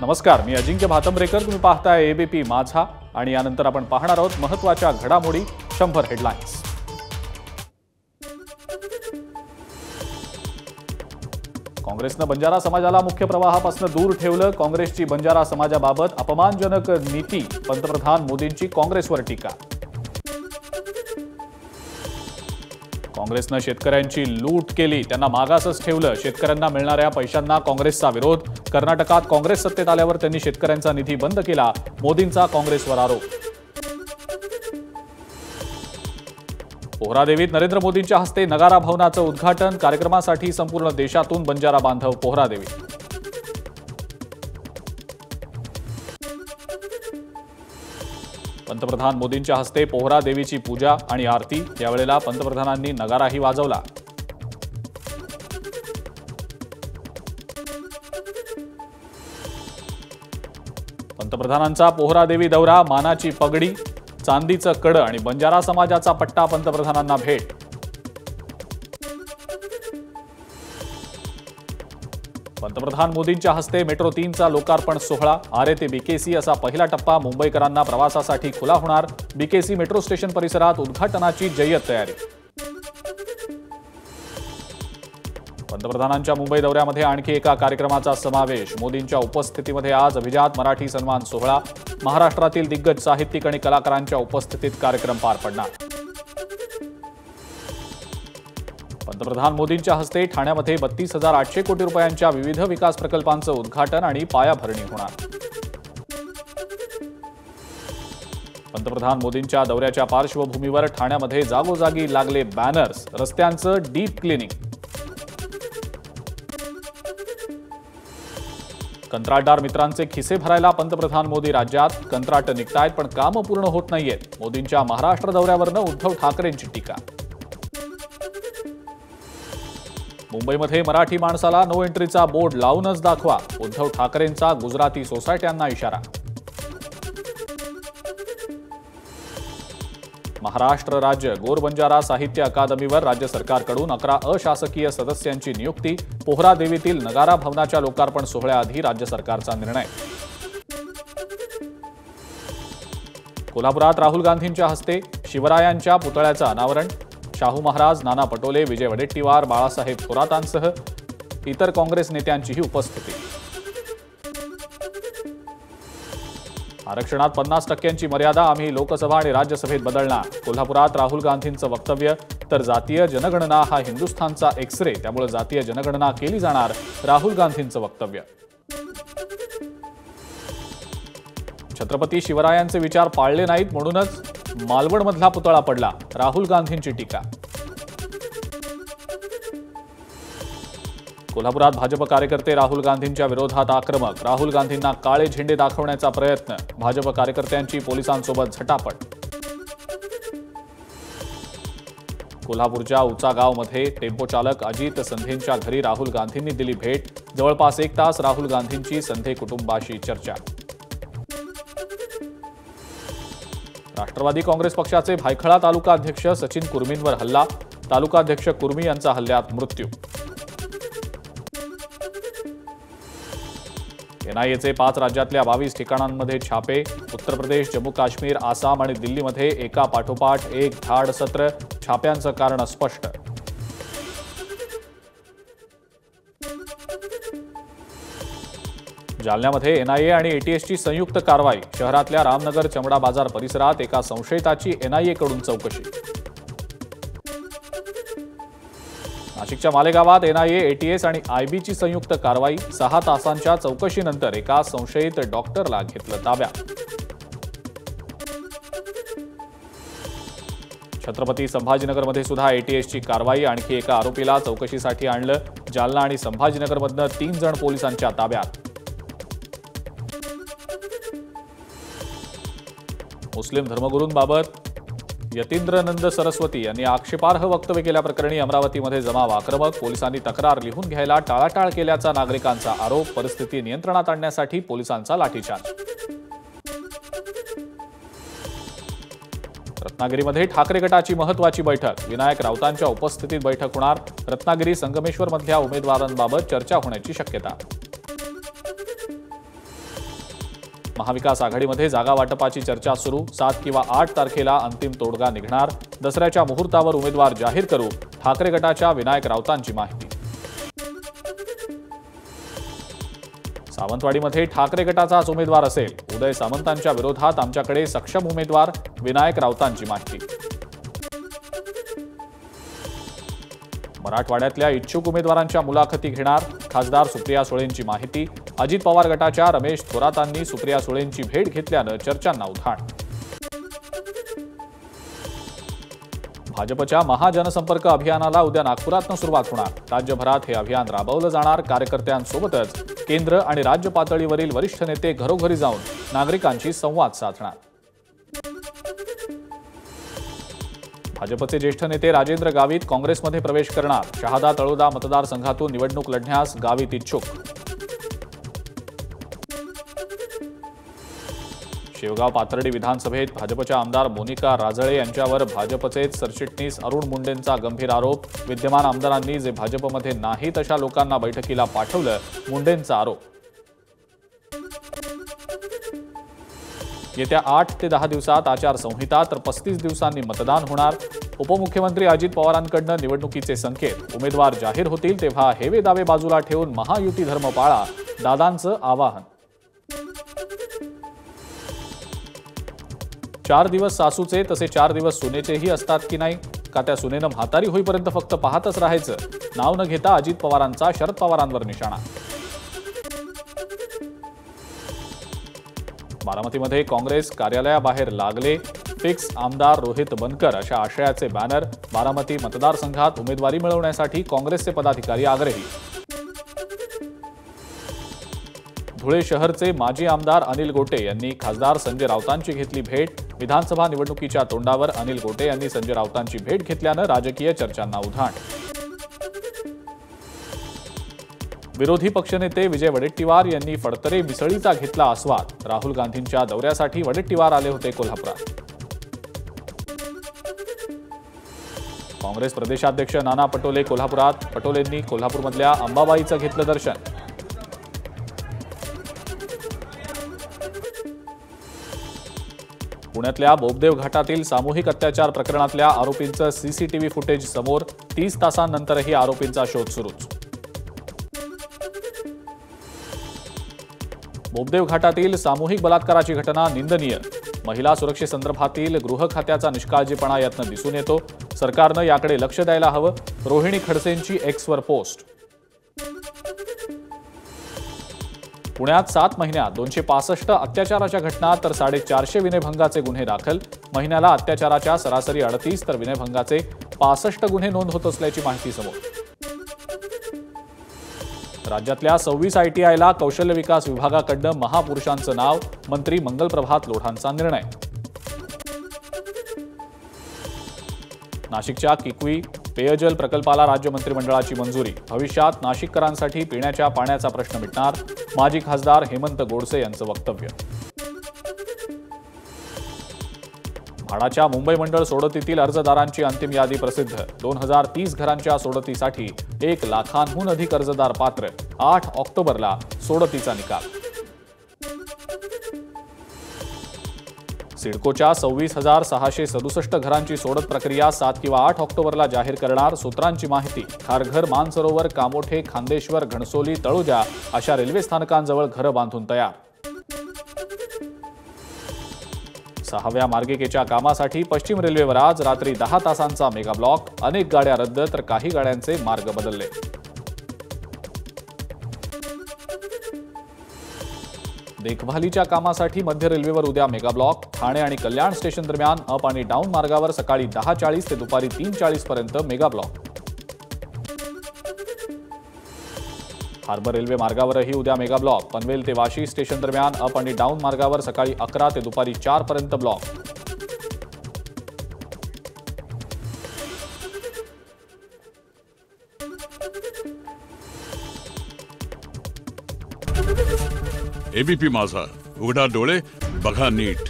नमस्कार, मी अजिंक्य भातंब्रेकर. तुम्ही पाहताय एबीपी माझा आणि यानंतर आपण पाहणार आहोत महत्त्वाच्या घडामोडी 100 हेडलाईन्स. काँग्रेसनं बंजारा समाजाला मुख्य प्रवाहापासून दूर ठेवलं. काँग्रेसची बंजारा समाजाबाबत अपमानजनक नीती. पंतप्रधान मोदींची काँग्रेसवर टीका. काँग्रेसनं शेतकऱ्यांची लूट केली, त्यांना मागासच ठेवलं. शेतकऱ्यांना मिळणाऱ्या पैशांना काँग्रेसचा विरोध. कर्नाटकात काँग्रेस सत्तेत आल्यावर त्यांनी शेतकऱ्यांचा निधी बंद केला. मोदींचा काँग्रेसवर आरोप. पोहरादेवीत नरेंद्र मोदींच्या हस्ते नगारा भवनाचं उद्घाटन. कार्यक्रमासाठी संपूर्ण देशातून बंजारा बांधव पोहरादेवी. पंतप्रधान मोदींच्या हस्ते पोहरादेवीची पूजा आणि आरती. यावेळेला पंतप्रधानांनी नगाराही वाजवला. पंतप्रधानांचा पोहरादेवी दौरा. मानाची पगडी, चांदीचं कड आणि बंजारा समाजाचा पट्टा. पंतप्रधानांना भेट. पंतप्रधान मोदींच्या हस्ते मेट्रो 3चा लोकार्पण सोहळा. आरे ते बीकेसी असा पहिला टप्पा मुंबईकरांना प्रवासासाठी खुला होणार. बीकेसी मेट्रो स्टेशन परिसरात उद्घाटनाची जय्यत तयारी. पंतप्रधानांच्या मुंबई दौऱ्यामध्ये आणखी एका कार्यक्रमाचा समावेश. मोदींच्या उपस्थितीमध्ये आज अभिजात मराठी सन्मान सोहळा. महाराष्ट्रातील दिग्गज साहित्यिक आणि कलाकारांच्या उपस्थितीत कार्यक्रम पार पडणार. पंतप्रधान मोदींच्या हस्ते ठाण्यामध्ये 32,800 कोटी रुपयांच्या विविध विकास प्रकल्पांचं उद्घाटन आणि पायाभरणी होणार. पंतप्रधान मोदींच्या दौऱ्याच्या पार्श्वभूमीवर ठाण्यामध्ये जागोजागी लागले बॅनर्स. रस्त्यांचं डीप क्लिनिंग. कंत्राटदार मित्रांचे खिसे भरायला पंतप्रधान मोदी राज्यात. कंत्राट निघतायत पण कामं पूर्ण होत नाहीयेत. मोदींच्या महाराष्ट्र दौऱ्यावरनं उद्धव ठाकरेंची टीका. मुंबईमध्ये मराठी माणसाला नो एंट्रीचा बोर्ड लावूनच दाखवा. उद्धव ठाकरेंचा गुजराती सोसायट्यांना इशारा. महाराष्ट्र राज्य गोरबंजारा साहित्य अकादमीवर राज्य सरकारकडून 11 अशासकीय सदस्यांची नियुक्ती. पोहरादेवीतील नगारा भवनाच्या लोकार्पण सोहळ्याआधी राज्य सरकारचा निर्णय. कोल्हापुरात राहुल गांधींच्या हस्ते शिवरायांच्या पुतळ्याचं अनावरण. शाहू महाराज, नाना पटोले, विजय वडेट्टीवार, बाळासाहेब थोरातांसह इतर काँग्रेस नेत्यांचीही उपस्थिती. आरक्षणात 50% मर्यादा आम्ही लोकसभा आणि राज्यसभेत बदलणार. कोल्हापुरात राहुल गांधींचं वक्तव्य. तर जातीय जनगणना हा हिंदुस्थानचा एक्सरे, त्यामुळे जातीय जनगणना केली जाणार. राहुल गांधींचं वक्तव्य. छत्रपती शिवरायांचे विचार पाळले नाहीत म्हणूनच मालवणमधला पुतळा पडला. राहुल गांधींची टीका. कोल्हापुरात भाजप कार्यकर्ते राहुल गांधींच्या विरोधात आक्रमक. राहुल गांधींना काळे झेंडे दाखवण्याचा प्रयत्न. भाजप कार्यकर्त्यांची पोलिसांसोबत झटापट. कोल्हापूरच्या उचा गावमध्ये टेम्पो चालक अजित संधेंच्या घरी राहुल गांधींनी दिली भेट. जवळपास 1 तास राहुल गांधींची संधे कुटुंबाशी चर्चा. राष्ट्रवादी काँग्रेस पक्षाचे भायखळा तालुका अध्यक्ष सचिन कुर्मींवर हल्ला. तालुकाध्यक्ष कुर्मी यांचा हल्ल्यात मृत्यू. एनआयएचे 5 राज्यातल्या 22 ठिकाणांमध्ये छापे. उत्तर प्रदेश, जम्मू काश्मीर, आसाम आणि दिल्लीमध्ये एका पाठोपाठ एक धाड सत्र. छाप्यांचं कारण स्पष्ट. जालन्यामध्ये एनआयए आणि एटीएसची संयुक्त कारवाई. शहरातल्या रामनगर चमडा बाजार परिसरात एका संशयिताची एनआयएकडून चौकशी. नाशिकच्या मालेगावात एनआयए, एटीएस आणि आयबीची संयुक्त कारवाई. 6 तासांच्या चौकशीनंतर एका संशयित डॉक्टरला घेतलं ताब्यात. छत्रपती संभाजीनगरमध्ये सुद्धा एटीएसची कारवाई. आणखी एका आरोपीला चौकशीसाठी आणलं. जालना आणि संभाजीनगरमधनं 3 जण पोलिसांच्या ताब्यात. मुस्लिम धर्मगुरूंबाबत यतींद्रनंद सरस्वती यांनी आक्षेपार्ह वक्तव्य केल्याप्रकरणी अमरावतीमध्ये जमाव आक्रमक. पोलिसांनी तक्रार लिहून घ्यायला टाळाटाळ केल्याचा नागरिकांचा आरोप. परिस्थिती नियंत्रणात आणण्यासाठी पोलिसांचा लाठीचार्ज. रत्नागिरीमध्ये ठाकरे गटाची महत्त्वाची बैठक, विनायक राऊतांच्या उपस्थितीत बैठक होणार. रत्नागिरी संगमेश्वर मधल्या उमेदवारांबाबत चर्चा होण्याची शक्यता. महाविकास आघाडीमध्ये जागा वाटपाची चर्चा सुरू. 7 किंवा 8 तारखेला अंतिम तोडगा निघणार. दसऱ्याच्या मुहूर्तावर उमेदवार जाहीर करू, ठाकरे गटाच्या विनायक राऊतांची माहिती. सावंतवाडीमध्ये ठाकरे गटाचाच उमेदवार असेल. उदय सामंतांच्या विरोधात आमच्याकडे सक्षम उमेदवार, विनायक राऊतांची माहिती. मराठवाड्यातल्या इच्छुक उमेदवारांच्या मुलाखती घेणार. खासदार सुप्रिया सुळेंची माहिती. अजित पवार गटाच्या रमेश थोरातांनी सुप्रिया सुळेंची भेट घेतल्यानं चर्चांना उधाण. भाजपच्या महाजनसंपर्क अभियानाला उद्या नागपुरातनं सुरुवात होणार. राज्यभरात हे अभियान राबवलं जाणार. कार्यकर्त्यांसोबतच केंद्र आणि राज्य पातळीवरील वरिष्ठ नेते घरोघरी जाऊन नागरिकांशी संवाद साधणार. भाजपचे ज्येष्ठ नेते राजेंद्र गावित काँग्रेसमध्ये प्रवेश करणार. शहादा तळोदा मतदारसंघातून निवडणूक लढण्यास गावित इच्छुक. शेवगाव पाथर्डी विधानसभेत भाजपच्या आमदार मोनिका राजळे यांच्यावर भाजपचेच सरचिटणीस अरुण मुंडेंचा गंभीर आरोप. विद्यमान आमदारांनी जे भाजपमध्ये नाहीत अशा लोकांना बैठकीला पाठवलं, मुंडेंचा आरोप. येत्या 8 ते 10 दिवसात आचारसंहिता, तर 35 दिवसांनी मतदान होणार. उपमुख्यमंत्री अजित पवारांकडून निवडणुकीचे संकेत. उमेदवार जाहीर होतील तेव्हा हेवे दावे बाजूला ठेवून महायुती धर्म पाळा, दादांचं आवाहन. 4 दिवस सासूचे तसे 4 दिवस सुनेचेही असतात की नाही? का त्या सुनेनं म्हातारी होईपर्यंत फक्त पाहतच राहायचं? नाव न घेता अजित पवारांचा शरद पवारांवर निशाणा. बारामतीमध्ये काँग्रेस कार्यालयाबाहेर लागले फिक्स आमदार रोहित बनकर अशा आशयाचे बॅनर. बारामती मतदारसंघात उमेदवारी मिळवण्यासाठी काँग्रेसचे पदाधिकारी आग्रही. धुळे शहरचे माजी आमदार अनिल गोटे यांनी खासदार संजय राऊतांची घेतली भेट. विधानसभा निवडणुकीच्या तोंडावर अनिल गोटे यांनी संजय राऊतांची भेट घेतल्यानं राजकीय चर्चांना उधाण. विरोधी पक्षनेते विजय वडेट्टीवार यांनी फडतरे मिसळीचा घेतला आस्वाद. राहुल गांधींच्या दौऱ्यासाठी वडेट्टीवार आले होते कोल्हापुरात. काँग्रेस प्रदेशाध्यक्ष नाना पटोले कोल्हापुरात. पटोलेंनी कोल्हापूरमधल्या अंबाबाईचं घेतलं दर्शन. पुण्यातल्या बोबदेव घाटातील सामूहिक अत्याचार प्रकरणातल्या आरोपींचं सीसीटीव्ही फुटेज समोर. 30 तासांनंतरही आरोपींचा शोध सुरूच. बोबदेव घाटातील सामूहिक बलात्काराची घटना निंदनीय. महिला सुरक्षेसंदर्भातील गृह खात्याचा निष्काळजीपणा यातनं दिसून येतो. सरकारनं याकडे लक्ष द्यायला हवं. Rohini खडसेंची Xavier post. पुण्यात 7 महिन्यात 265 अत्याचाराच्या घटना, तर 450 विनयभंगाचे गुन्हे दाखल. महिन्याला अत्याचाराच्या सरासरी 38 तर विनयभंगाचे 65 गुन्हे नोंद होत असल्याची माहिती समोर. राज्यातल्या 26 ITIला कौशल्य विकास विभागाकडनं महापुरुषांचं नाव. मंत्री मंगलप्रभात लोढांचा निर्णय. नाशिकच्या किकवी पेयजल प्रकल्पाला राज्य मंत्रिमंडळाची मंजुरी. भविष्यात नाशिककरांसाठी पिण्याच्या पाण्याचा प्रश्न मिटणार. माजी खासदार हेमंत गोडसे यांचं वक्तव्य. म्हाडाच्या मुंबई मंडळ सोडतीतील अर्जदारांची अंतिम यादी प्रसिद्ध. 2030 घरांच्या सोडतीसाठी 1 लाखांहून अधिक अर्जदार पात्र. 8 ऑक्टोबरला सोडतीचा निकाल. सिडकोच्या 26,667 घरांची सोडत प्रक्रिया 7 किंवा 8 ऑक्टोबरला जाहीर करणार. सूत्रांची माहिती. खारघर, मानसरोवर, कामोठे, खांदेश्वर, घणसोली, तळोजा अशा रेल्वे स्थानकांजवळ घरं बांधून तयार. 6व्या मार्गिकेच्या कामासाठी पश्चिम रेल्वेवर आज रात्री 10 तासांचा मेगा ब्लॉक. अनेक गाड्या रद्द, तर काही गाड्यांचे मार्ग बदलले. देखभालीच्या कामासाठी मध्य रेल्वेवर उद्या मेगा ब्लॉक. ठाणे आणि कल्याण स्टेशन दरम्यान अप आणि डाऊन मार्गावर सकाळी 10:40 ते दुपारी 3:40 पर्यंत मेगा ब्लॉक. हार्बर रेल्वे मार्गावरही उद्या मेगा ब्लॉक. पनवेल ते वाशी स्टेशन दरम्यान अप आणि डाऊन मार्गावर सकाळी 11 ते दुपारी 4 पर्यंत ब्लॉक. एबीपी माझा, उघडा डोळे बघा नीट.